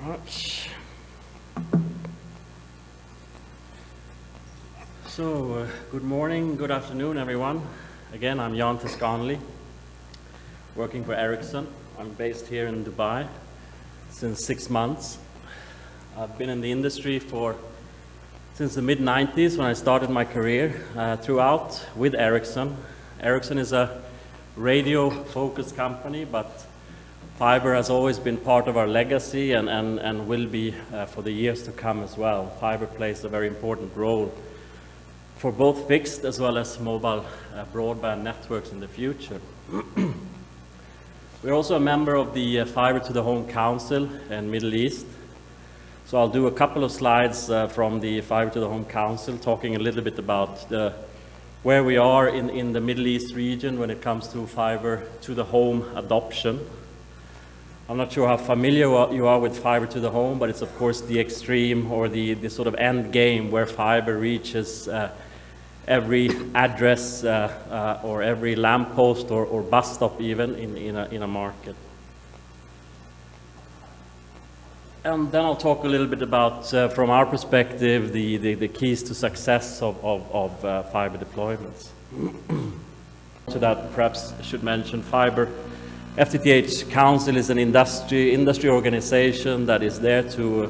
very much. So, good morning, good afternoon, everyone. Again, I'm Jan Tezcanli, working for Ericsson. I'm based here in Dubai since 6 months. I've been in the industry since the mid-90s when I started my career throughout with Ericsson. Ericsson is a radio-focused company, but fiber has always been part of our legacy and will be for the years to come as well. Fiber plays a very important role for both fixed as well as mobile broadband networks in the future. We're also a member of the Fiber to the Home Council in Middle East. So I'll do a couple of slides from the Fiber to the Home Council, talking a little bit about where we are in the Middle East region when it comes to fiber to the home adoption. I'm not sure how familiar you are with fiber to the home, but it's of course the extreme or the sort of end game where fiber reaches every address or every lamppost or bus stop even in a market. And then I'll talk a little bit about, from our perspective, the keys to success of fiber deployments. To that, perhaps I should mention FTTH Council is an industry organization that is there to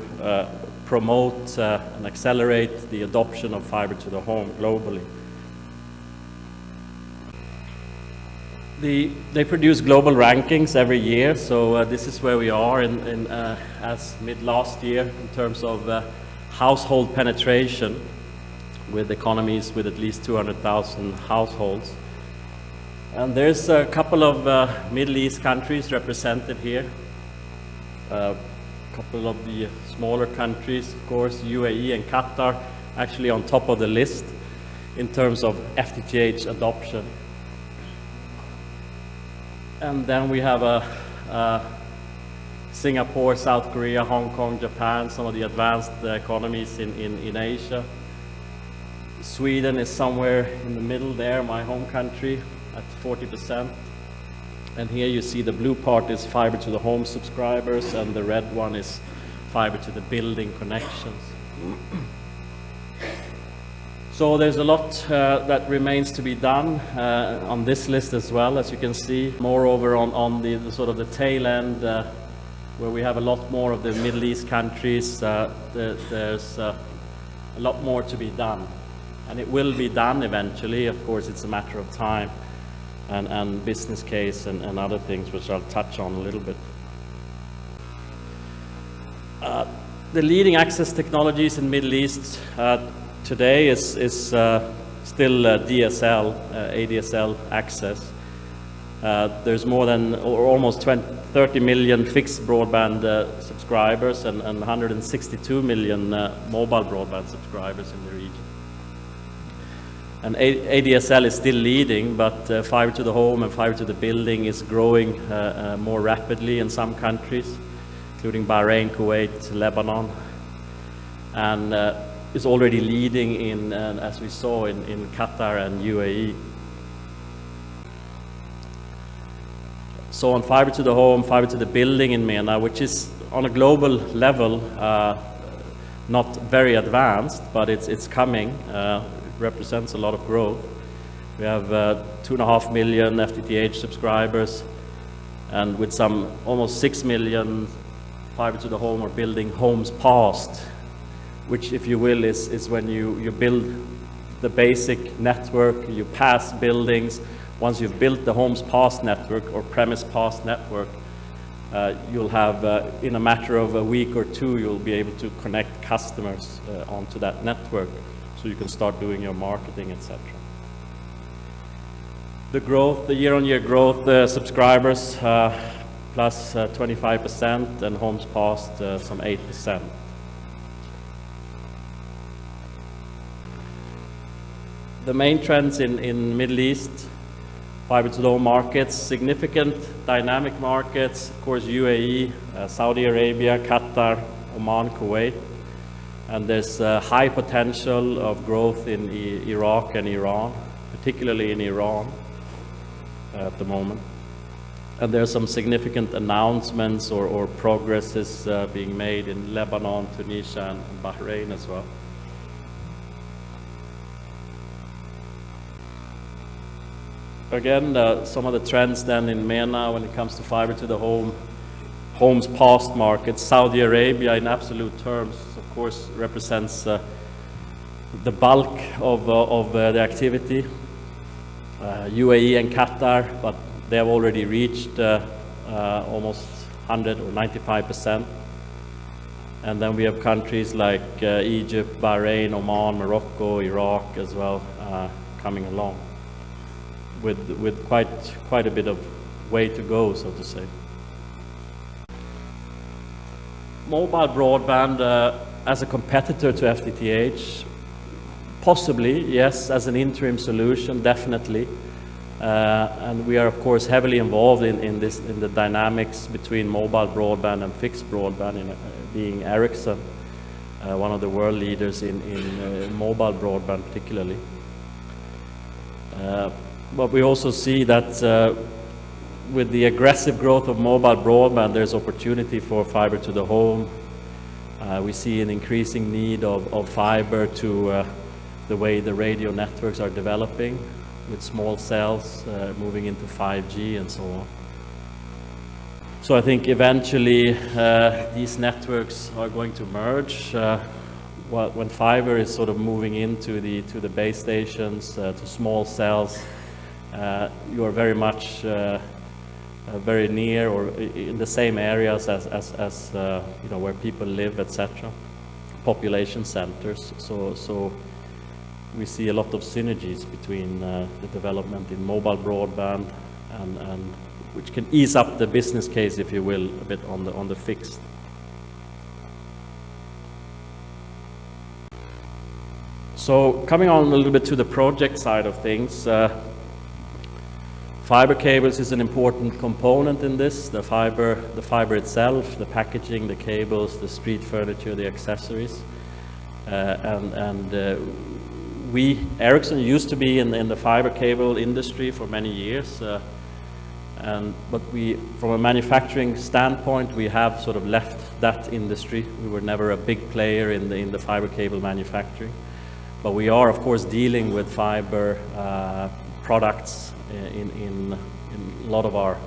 promote and accelerate the adoption of fiber to the home globally. They produce global rankings every year, so this is where we are as mid last year in terms of household penetration with economies with at least 200,000 households. And there's a couple of Middle East countries represented here. A couple of the smaller countries, of course, UAE and Qatar, actually on top of the list in terms of FTTH adoption. And then we have Singapore, South Korea, Hong Kong, Japan, some of the advanced economies in Asia. Sweden is somewhere in the middle there, my home country, at 40%. And here you see the blue part is fiber to the home subscribers, and the red one is fiber to the building connections. So there's a lot that remains to be done on this list as well, as you can see. Moreover, on the sort of the tail end, where we have a lot more of the Middle East countries, there's a lot more to be done. And it will be done eventually. Of course, it's a matter of time and business case and other things, which I'll touch on a little bit. The leading access technologies in Middle East today is still DSL, ADSL access. There's more than or almost 30 million fixed broadband subscribers and 162 million mobile broadband subscribers in the region. And ADSL is still leading, but fiber to the home and fiber to the building is growing more rapidly in some countries, including Bahrain, Kuwait, Lebanon, and is already leading as we saw, in Qatar and UAE. So on fiber to the home, fiber to the building in MENA, which is on a global level not very advanced, but it's coming, represents a lot of growth. We have 2.5 million FTTH subscribers, and with some almost 6 million fiber to the home or building homes passed, which, if you will, is when you build the basic network, you pass buildings. Once you've built the homes passed network or premise passed network, you'll have, in a matter of a week or two, you'll be able to connect customers onto that network, so you can start doing your marketing, etc. The growth, the year-on-year growth, subscribers plus 25%, and homes passed some 8%. The main trends in Middle East, fiber to the home markets, significant dynamic markets, of course UAE, Saudi Arabia, Qatar, Oman, Kuwait. And there's high potential of growth in Iraq and Iran, particularly in Iran at the moment. And there are some significant announcements or progresses being made in Lebanon, Tunisia, and Bahrain as well. Again, some of the trends then in MENA when it comes to fiber to the home, homes passed markets. Saudi Arabia in absolute terms, of course, represents the bulk of the activity. UAE and Qatar, but they have already reached almost 100 or 95%. And then we have countries like Egypt, Bahrain, Oman, Morocco, Iraq as well coming along with quite a bit of way to go, so to say. Mobile broadband as a competitor to FTTH, possibly, yes, as an interim solution, definitely. And we are, of course, heavily involved in the dynamics between mobile broadband and fixed broadband, being Ericsson, one of the world leaders in mobile broadband particularly. But we also see that with the aggressive growth of mobile broadband, there's opportunity for fiber to the home. We see an increasing need of fiber to the way the radio networks are developing, with small cells moving into 5G and so on. So I think eventually these networks are going to merge. When fiber is sort of moving into the base stations, to small cells, you are very much very near or in the same areas as you know, where people live, etc., population centers. So we see a lot of synergies between the development in mobile broadband and which can ease up the business case, if you will, a bit on the fixed. So coming on a little bit to the project side of things, fiber cables is an important component in this. The fiber itself, the packaging, the cables, the street furniture, the accessories, Ericsson used to be in the fiber cable industry for many years, but from a manufacturing standpoint, we have sort of left that industry. We were never a big player in the fiber cable manufacturing, but we are, of course, dealing with fiber products in a lot of our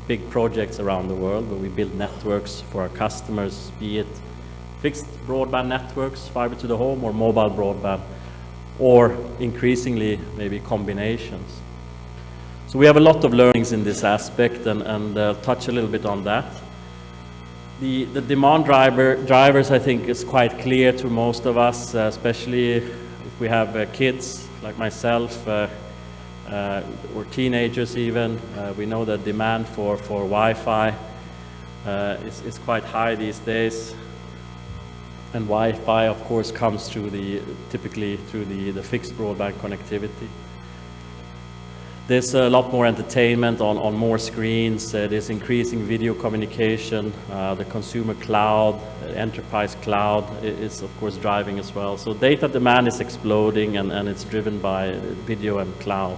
big projects around the world, where we build networks for our customers, be it fixed broadband networks, fiber to the home, or mobile broadband, or increasingly maybe combinations. So we have a lot of learnings in this aspect, and touch a little bit on that. The demand drivers, I think, is quite clear to most of us, especially if we have kids like myself, or teenagers even. We know that demand for Wi-Fi is quite high these days. And Wi-Fi, of course, comes typically through the fixed broadband connectivity. There's a lot more entertainment on more screens. There's increasing video communication. The consumer cloud, enterprise cloud is, of course, driving as well. So data demand is exploding, and it's driven by video and cloud.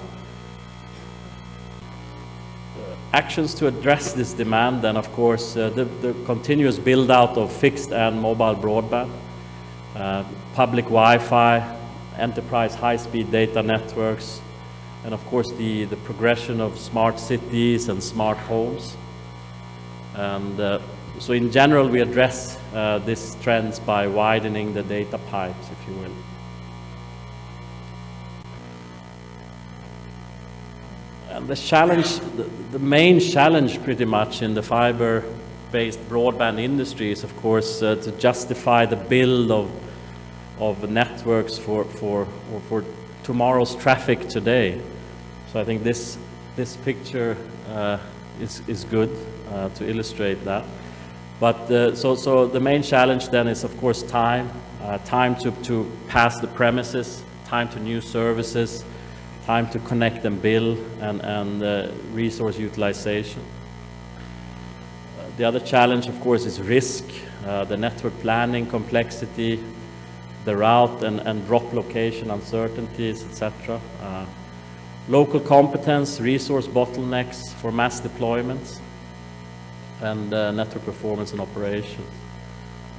Actions to address this demand, then, of course, the continuous build-out of fixed and mobile broadband, public Wi-Fi, enterprise high-speed data networks, and, of course, the progression of smart cities and smart homes. And so in general, we address these trends by widening the data pipes, if you will. And the challenge, the main challenge pretty much in the fiber-based broadband industry is, of course, to justify the build of networks for tomorrow's traffic today. So I think this picture is good to illustrate that. But so the main challenge then is, of course, time to pass the premises, time to new services, time to connect and build, and resource utilization. The other challenge, of course, is risk, the network planning complexity, the route and drop location uncertainties, etc. Local competence, resource bottlenecks for mass deployments, and network performance and operation.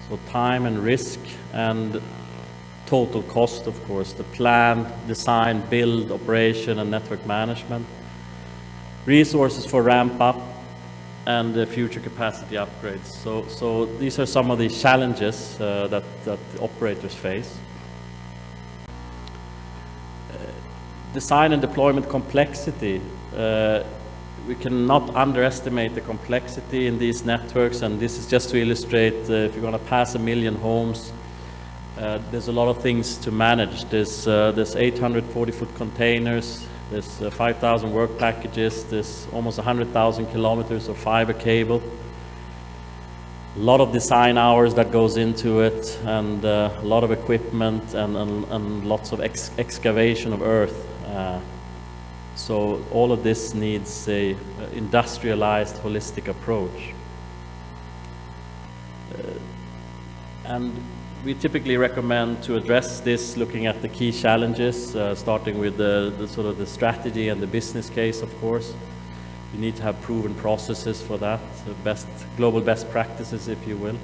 So time and risk and total cost, of course, the plan, design, build, operation, and network management. Resources for ramp up and future capacity upgrades. So these are some of the challenges that operators face. Design and deployment complexity. We cannot underestimate the complexity in these networks, and this is just to illustrate if you're going to pass 1 million homes, there's a lot of things to manage. There's 840-foot containers, there's 5,000 work packages, there's almost 100,000 kilometers of fiber cable, a lot of design hours that goes into it, and a lot of equipment and lots of excavation of earth. So all of this needs a industrialized, holistic approach. And we typically recommend to address this looking at the key challenges, starting with the sort of the strategy and the business case, of course. You need to have proven processes for that, so global best practices, if you will.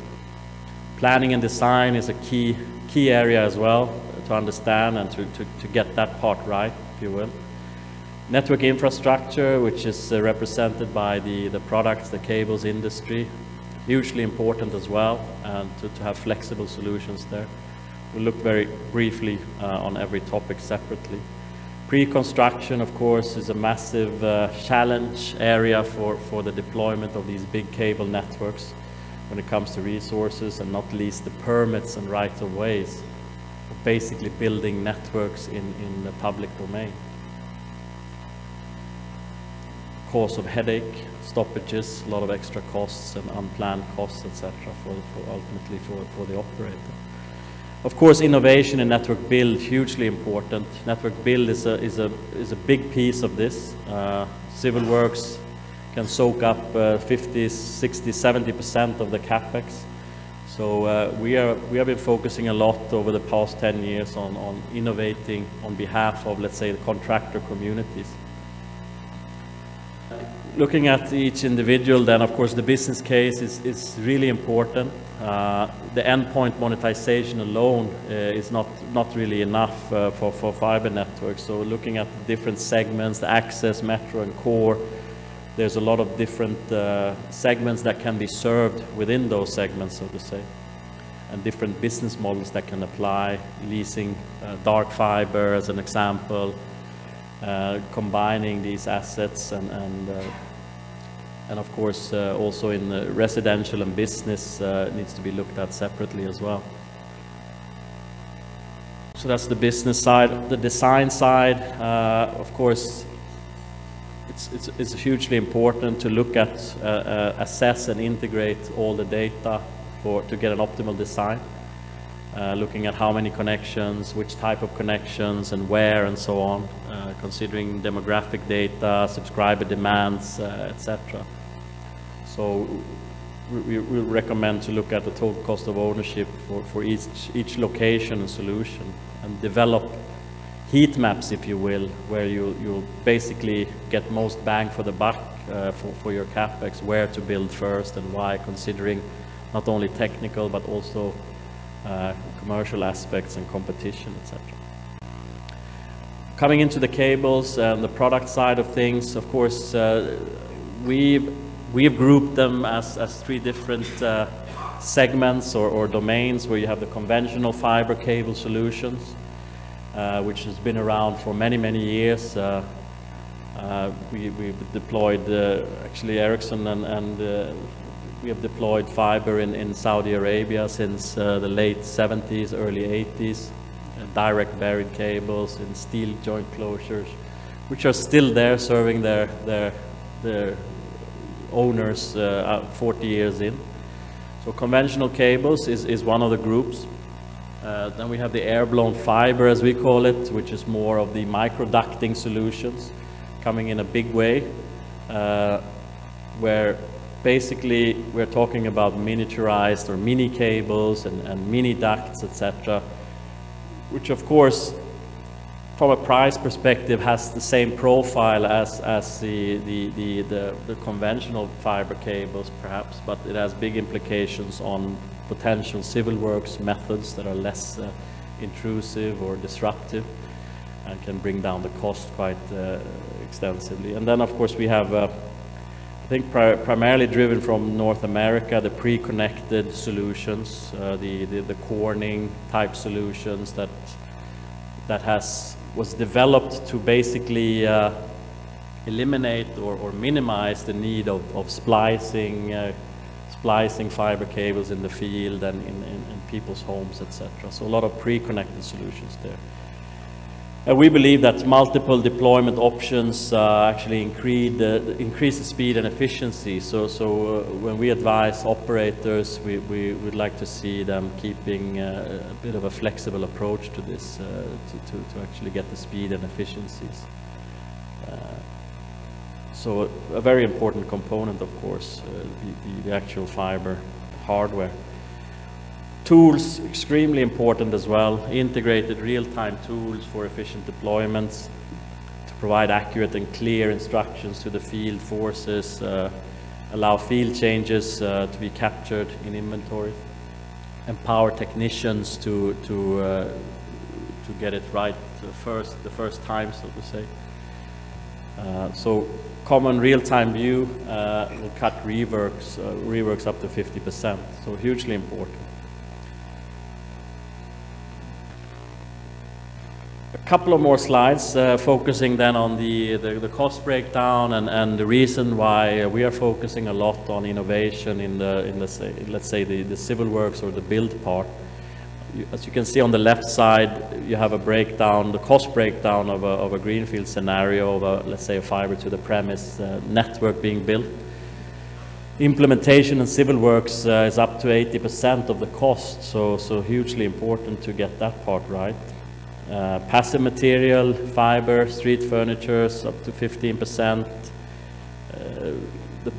Planning and design is a key area as well to understand and to get that part right, if you will. Network infrastructure, which is represented by the products, the cables industry, hugely important as well, and to have flexible solutions there. We'll look very briefly on every topic separately. Pre-construction, of course, is a massive challenge area for the deployment of these big cable networks when it comes to resources, and not least the permits and rights-of-ways of basically building networks in the public domain. Cause of headache, stoppages, a lot of extra costs and unplanned costs, etc., ultimately for the operator. Of course, innovation in network build, hugely important. Network build is a big piece of this. Civil works can soak up 50, 60, 70% of the capex. So we have been focusing a lot over the past 10 years on innovating on behalf of, let's say, the contractor communities. Looking at each individual, then of course the business case is really important. The endpoint monetization alone is not really enough for fiber networks. So looking at the different segments, the access, metro, and core, there's a lot of different segments that can be served within those segments, so to say, and different business models that can apply. Leasing dark fiber as an example, combining these assets, and of course also in residential and business needs to be looked at separately as well. So that's the business side. The design side, of course, it's hugely important to look at, assess and integrate all the data to get an optimal design. Looking at how many connections, which type of connections, and where, and so on, considering demographic data, subscriber demands, etc. So we recommend to look at the total cost of ownership for each location and solution, and develop heat maps, if you will, where you'll basically get most bang for the buck for your capex, where to build first and why, considering not only technical but also commercial aspects and competition, etc. Coming into the cables and the product side of things, of course, we have grouped them as 3 different segments or domains, where you have the conventional fiber cable solutions, which has been around for many years. We've deployed actually Ericsson and we have deployed fiber in Saudi Arabia since the late 70s, early 80s, direct buried cables in steel joint closures, which are still there serving their owners 40 years in. So conventional cables is one of the groups. Then we have the air-blown fiber, as we call it, which is more of the micro-ducting solutions, coming in a big way, where basically we're talking about miniaturized or mini cables and mini ducts, etc., which of course from a price perspective, has the same profile as the conventional fiber cables, perhaps, but it has big implications on potential civil works methods that are less intrusive or disruptive, and can bring down the cost quite extensively. And then, of course, we have, I think, primarily driven from North America, the pre-connected solutions, the Corning type solutions that was developed to basically eliminate or minimize the need of splicing fiber cables in the field and in people's homes, etc. So a lot of pre-connected solutions there. We believe that multiple deployment options actually increase the speed and efficiency. So when we advise operators, we would like to see them keeping a bit of a flexible approach to this to actually get the speed and efficiencies. So a very important component, of course, the actual fiber hardware. Tools, extremely important as well. Integrated real-time tools for efficient deployments to provide accurate and clear instructions to the field forces, allow field changes to be captured in inventory, empower technicians to get it right the first time, so to say. So common real-time view will cut reworks up to 50%, so hugely important. A couple of more slides focusing then on the cost breakdown and the reason why we are focusing a lot on innovation in let's say the civil works or the build part. As you can see on the left side, you have a breakdown, the cost breakdown of a greenfield scenario of let's say a fiber to the premise network being built. Implementation and civil works is up to 80% of the cost, so hugely important to get that part right. Passive material, fiber, street furnitures up to 15%.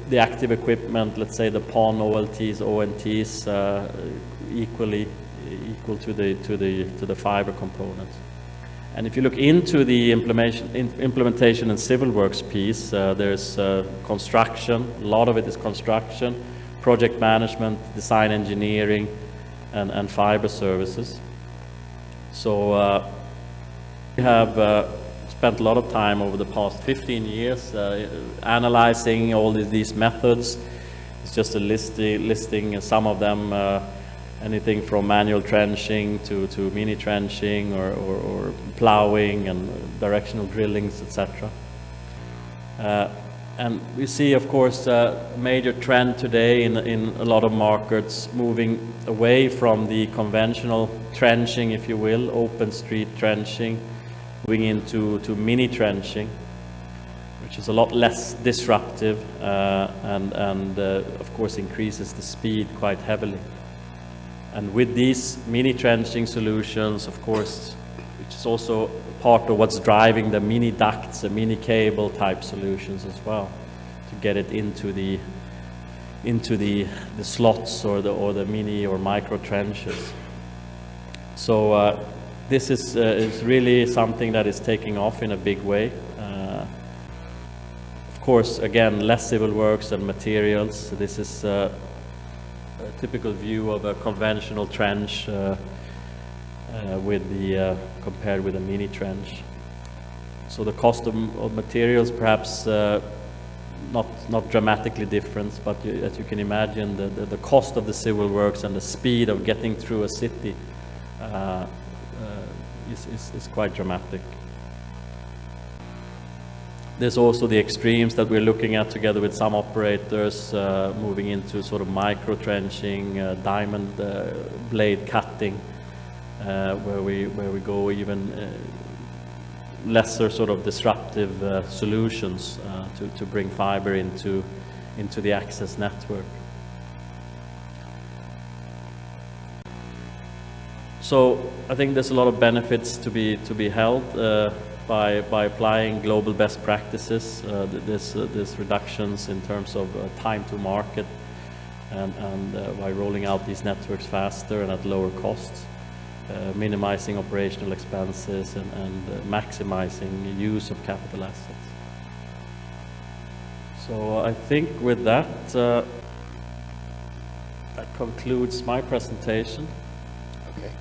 The active equipment, let's say the PON, OLTs, ONTs, equal to the fiber components. And if you look into the implementation and civil works piece, there's construction. A lot of it is construction, project management, design engineering, and fiber services. So we have spent a lot of time over the past 15 years analyzing all these methods. It's just a listing some of them, anything from manual trenching to mini trenching or plowing and directional drillings, etc. And we see, of course, a major trend today in a lot of markets moving away from the conventional trenching, if you will, open street trenching, moving into mini trenching, which is a lot less disruptive and of course increases the speed quite heavily. And with these mini trenching solutions, of course, which is also part of what's driving the mini ducts, the mini cable type solutions as well, to get it into the slots or the mini or micro trenches. So this is really something that is taking off in a big way. Of course, again, less civil works and materials. This is a typical view of a conventional trench compared with a mini trench. So the cost of materials perhaps not dramatically different, but as you can imagine, the cost of the civil works and the speed of getting through a city is quite dramatic. There's also the extremes that we're looking at together with some operators, moving into sort of micro trenching, diamond blade cutting, where we go even lesser sort of disruptive solutions to bring fiber into the access network. So I think there's a lot of benefits to be held by applying global best practices. There's reductions in terms of time to market, and by rolling out these networks faster and at lower costs. minimizing operational expenses and maximizing use of capital assets. So I think with that, that concludes my presentation. Okay.